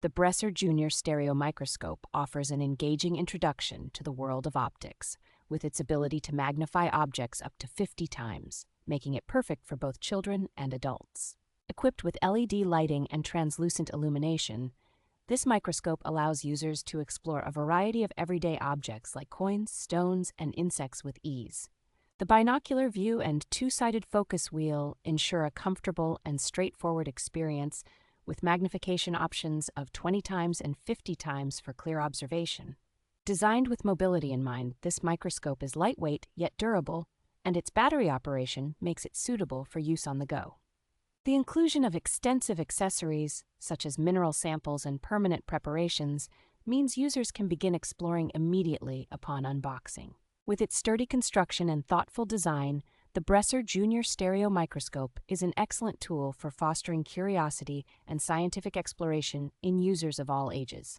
The Bresser Junior Stereo Microscope offers an engaging introduction to the world of optics, with its ability to magnify objects up to 50 times, making it perfect for both children and adults. Equipped with LED lighting and translucent illumination, this microscope allows users to explore a variety of everyday objects like coins, stones, and insects with ease. The binocular view and two-sided focus wheel ensure a comfortable and straightforward experience, with magnification options of 20 times and 50 times for clear observation. Designed with mobility in mind, this microscope is lightweight yet durable, and its battery operation makes it suitable for use on the go. The inclusion of extensive accessories, such as mineral samples and permanent preparations, means users can begin exploring immediately upon unboxing. With its sturdy construction and thoughtful design, the Bresser Junior Stereo Microscope is an excellent tool for fostering curiosity and scientific exploration in users of all ages.